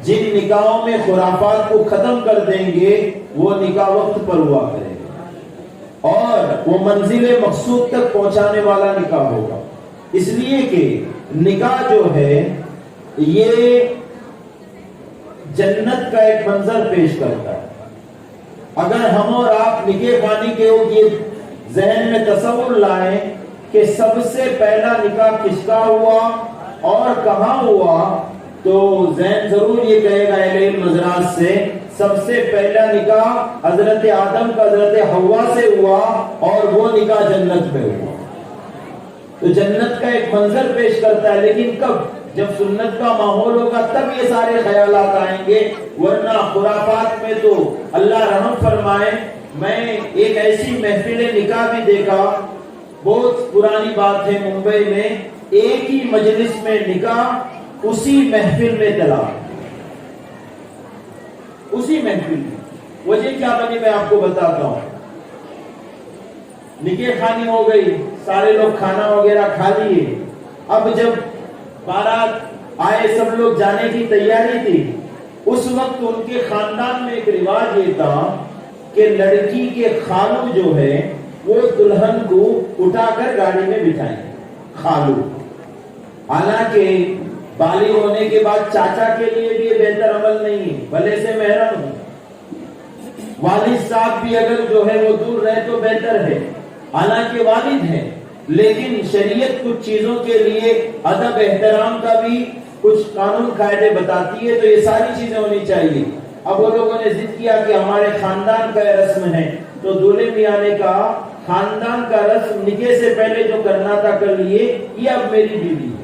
جن نکاحوں میں خرافات کو ختم کر دیں گے وہ نکاح وقت پر ہوا کرے گا اور وہ منزل مقصود تک پہنچانے والا نکاح ہوگا. اس لیے کہ نکاح جو ہے یہ جنت کا ایک منظر پیش کرتا ہے. اگر ہم اور آپ نکاح خوانی کے یہ ذہن میں تصور لائیں کہ سب سے پہلا نکاح کس کا ہوا اور کہاں ہوا تو ذہن ضرور یہ کہے گا اہل علم حضرات سے سب سے پہلا نکاح حضرت آدم کا حضرت حوا سے ہوا اور وہ نکاح جنت میں ہوا. تو جنت کا ایک منظر پیش کرتا ہے. لیکن کب؟ جب سنت کا ماحول ہوگا تب یہ سارے خیالات آئیں گے, ورنہ خرافات میں تو اللہ رحم فرمائے. میں ایک ایسی محفل نکاح بھی دیکھا, بہت پرانی بات ہے, ممبئی میں ایک ہی مجلس میں نکاح, اسی محفل میں طلاق, اسی محفل میں. وجہ کیا بنی میں آپ کو بتاتا ہوں. نکاح خوانی ہو گئی, سارے لوگ کھانا وغیرہ کھا لیے. اب جب بارات آئے, سب لوگ جانے کی تیاری تھی. اس وقت ان کے خاندان میں ایک رواج یہ تھا کہ لڑکی کے خالو جو ہے وہ دلہن کو اٹھا کر گاڑی میں بٹھائیں. خالو, حالانکہ بالغ ہونے کے بعد چاچا کے لیے بھی یہ بہتر عمل نہیں ہے, بھلے سے محرم ہو. والد صاحب بھی اگر جو ہے وہ دور رہے تو بہتر ہے, حالانکہ والد ہیں, لیکن شریعت کچھ چیزوں کے لیے ادب احترام کا بھی کچھ قانون قاعدے بتاتی ہے, تو یہ ساری چیزیں ہونی چاہیے. اب وہ لوگوں نے ضد کیا کہ ہمارے خاندان کا رسم ہے, تو دولہے میاں نے کہا خاندان کا رسم نکاح سے پہلے جو کرنا تھا کر لیے, یہ اب میری بیوی ہے.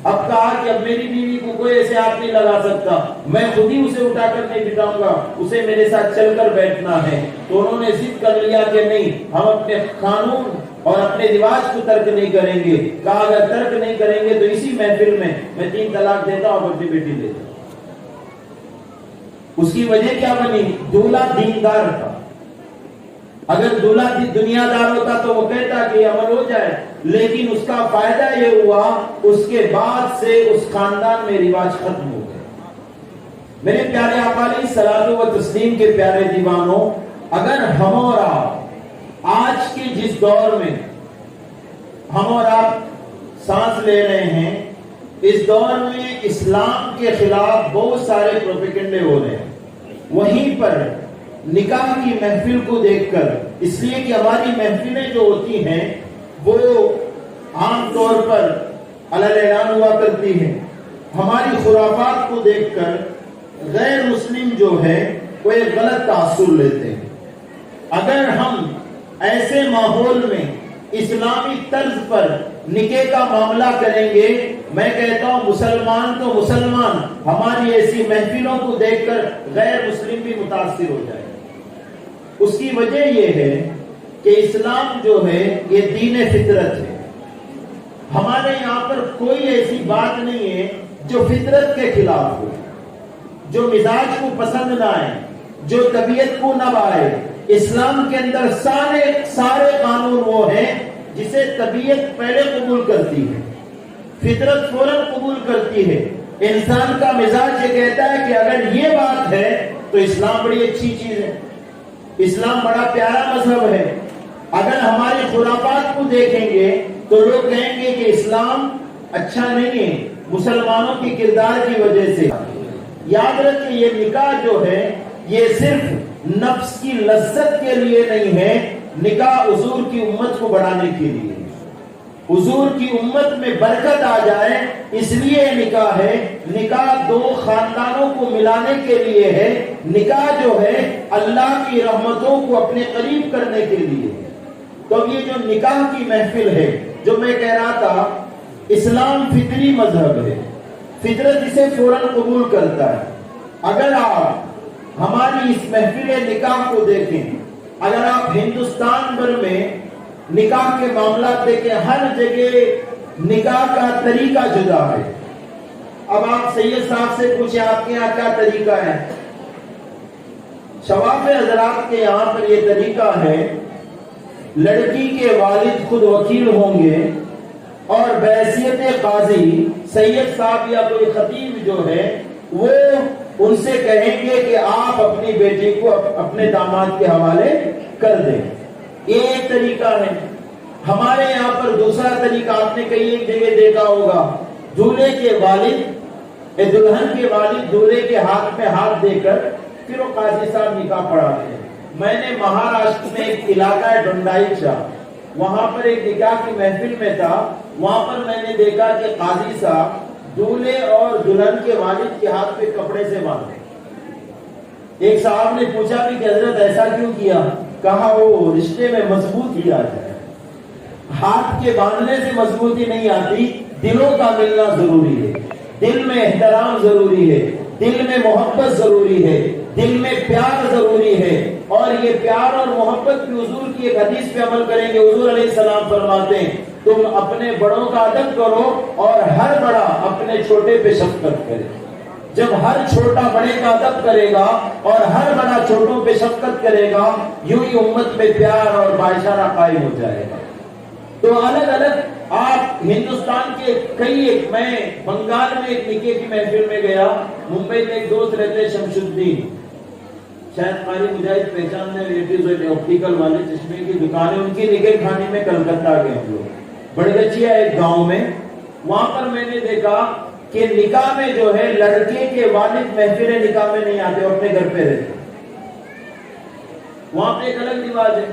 اب کہا کہ اب میری بیوی کو کوئی ایسے ہاتھ نہیں لگا سکتا, میں خود ہی اسے اٹھا کر نہیں بٹھاؤں گا, اسے میرے ساتھ چل کر بیٹھنا ہے. تو انہوں نے ضد کر لیا کہ نہیں, ہم اپنے قانون اور اپنے رواج کو ترک نہیں کریں گے. کہا اگر ترک نہیں کریں گے تو اسی محفل میں 3 طلاق دیتا ہوں اور اپنی بیٹی دیتا ہوں. اس کی وجہ کیا بنی؟ دولہا دیندار تھا. اگر دولہا دنیا دار ہوتا تو وہ کہتا کہ یہ عمل ہو جائے, لیکن اس کا فائدہ یہ ہوا اس کے بعد سے اس خاندان میں رواج ختم ہو گئے. میرے پیارے آقا علیہ الصلوۃ والتسلیم کے پیارے دیوانوں, اگر ہم اور آپ آج کے جس دور میں ہم اور آپ سانس لے رہے ہیں, اس دور میں اسلام کے خلاف بہت سارے پروپیگنڈے ہو رہے ہیں. وہیں پر نکاح کی محفل کو دیکھ کر, اس لیے کہ ہماری محفلیں جو ہوتی ہیں وہ عام طور پر اعلان ہوا کرتی ہیں, ہماری خرافات کو دیکھ کر غیر مسلم جو ہے وہ ایک غلط تاثر لیتے ہیں. اگر ہم ایسے ماحول میں اسلامی طرز پر نکاح کا معاملہ کریں گے, میں کہتا ہوں مسلمان تو مسلمان ہماری ایسی محفلوں کو دیکھ کر غیر مسلم بھی متاثر ہو جائے. اس کی وجہ یہ ہے کہ اسلام جو ہے یہ دین فطرت ہے. ہمارے یہاں پر کوئی ایسی بات نہیں ہے جو فطرت کے خلاف ہو, جو مزاج کو پسند نہ آئے, جو طبیعت کو نہ بھائے. اسلام کے اندر سارے قانون وہ ہیں جسے طبیعت پہلے قبول کرتی ہے, فطرت فوراً قبول کرتی ہے. انسان کا مزاج یہ کہتا ہے کہ اگر یہ بات ہے تو اسلام بڑی اچھی چیز ہے, اسلام بڑا پیارا مذہب ہے. اگر ہماری خرافات کو دیکھیں گے تو لوگ کہیں گے کہ اسلام اچھا نہیں ہے مسلمانوں کی کردار کی وجہ سے. یاد رکھیں یہ نکاح جو ہے یہ صرف نفس کی لذت کے لیے نہیں ہے, نکاح حضور کی امت کو بڑھانے کے لیے, حضور کی امت میں برکت آ جائے اس لیے نکاح ہے. نکاح دو خاندانوں کو ملانے کے لیے ہے. نکاح جو ہے اللہ کی رحمتوں کو اپنے قریب کرنے کے لیے. تو یہ جو نکاح کی محفل ہے, جو میں کہہ رہا تھا اسلام فطری مذہب ہے, فطرت اسے فوراً قبول کرتا ہے. اگر آپ ہماری اس محفل نکاح کو دیکھیں, اگر آپ ہندوستان بھر میں نکاح کے معاملات دیکھیں, ہر جگہ نکاح کا طریقہ جدا ہے. اب آپ سید صاحب سے پوچھیں آپ کے یہاں کیا طریقہ ہے. شواف حضرات کے یہاں پر یہ طریقہ ہے, لڑکی کے والد خود وکیل ہوں گے اور بحیثیت قاضی سید صاحب یا کوئی خطیب جو ہے وہ ان سے کہیں گے کہ آپ اپنی بیٹی کو اپنے داماد کے حوالے کر دیں. یہ ایک طریقہ ہے. ہمارے یہاں پر دوسرا طریقہ آپ نے کئی ایک جگہ دیکھا ہوگا, دولہے کے والد دلہن کے والد دولہے کے ہاتھ میں ہاتھ دے کر پھر وہ قاضی صاحب نکاح پڑھاتے ہیں. میں نے مہاراشٹر میں ایک علاقہ ہے ڈنڈائچا, وہاں پر ایک نکاح کی محفل میں تھا. وہاں پر میں نے دیکھا کہ قاضی صاحب دولہے اور دلہن کے والد کے ہاتھ پہ کپڑے سے باندھے. ایک صاحب نے پوچھا کہ حضرت ایسا کیوں کیا؟ کہا وہ رشتے میں مضبوطی آ جائے. ہاتھ کے باندھنے سے مضبوطی نہیں آتی, دلوں کا ملنا ضروری ہے. دل میں احترام ضروری ہے, دل میں محبت ضروری ہے, دل میں پیار ضروری ہے. اور یہ پیار اور محبت کی حضور کی ایک حدیث پہ عمل کریں گے. حضور علیہ السلام فرماتے ہیں تم اپنے بڑوں کا ادب کرو اور ہر بڑا اپنے چھوٹے پہ شفقت کرے. جب ہر چھوٹا بڑے کا ادب کرے گا اور ہر بڑا چھوٹوں پہ شفقت کرے گا, یوں ہی امت میں پیار اور بھائی چارہ قائم ہو جائے گا. تو الگ الگ آپ ہندوستان کے کئی ایک, میں بنگال میں ایک نکاح کی محفل میں گیا. ممبئی میں ایک دوست رہتے شمش الدین, شاید قاری مجاہد پہچاننے, ریلیٹیوز آپٹیکل والے چشمے کی دکان ہے ان کی. نکاح کھانے میں کلکتہ گئے ہم لوگ, بڑگچیا ایک گاؤں میں. وہاں پر میں نے دیکھا کہ نکاح میں جو ہے لڑکے کے والد محفل نکاح میں نہیں آتے, اپنے گھر پہ رہتے. وہاں پہ ایک الگ رواج ہے.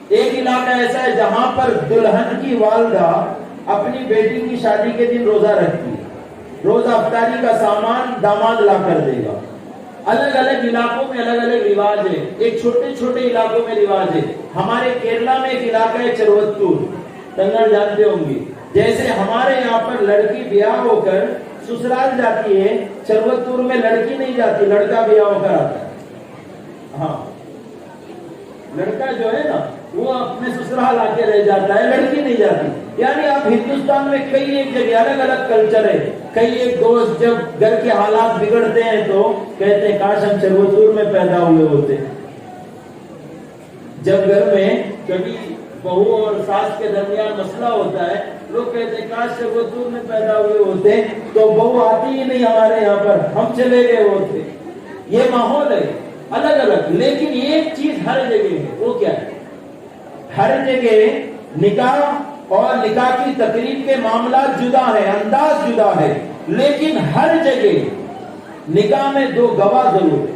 ایک علاقہ ایسا ہے جہاں پر دلہن کی والدہ اپنی بیٹی کی شادی کے دن روزہ رکھتی ہے, روزہ افطاری کا سامان داماد لا کر دے گا. الگ الگ علاقوں میں الگ الگ رواج ہے. ایک چھوٹے چھوٹے علاقوں میں رواج ہے. ہمارے کیرلا میں ایک علاقہ ہے چروتور, تنگڑ جانتے ہوں گے. جیسے ہمارے یہاں پر لڑکی بیاہ ہو کر سسرال جاتی ہے, چروتور میں لڑکی نہیں جاتی, لڑکا بیاہ ہو کر آتا ہے. ہاں, لڑکا جو ہے نا وہ اپنے سسرال آ کے رہ جاتا ہے, لڑکی نہیں جاتی. یعنی آپ ہندوستان میں کئی ایک جگہ الگ الگ کلچر ہے. کئی ایک دوست جب گھر کے حالات بگڑتے ہیں تو کہتے ہیں کاش ہم چروتور میں پیدا ہوئے ہوتے. جب گھر میں کبھی بہو اور ساس کے درمیان مسئلہ ہوتا ہے, لوگ کہتے ہیں کاش چروتور میں پیدا ہوئے ہوتے, تو بہو آتی ہی نہیں ہمارے یہاں پر, ہم چلے گئے ہوتے. یہ ماحول ہے الگ الگ. لیکن ایک چیز ہر جگہ ہے, وہ کیا ہے؟ ہر جگہ نکاح اور نکاح کی تقریب کے معاملات جدا ہے, انداز جدا ہے, لیکن ہر جگہ نکاح میں دو گواہ ضرور ہے.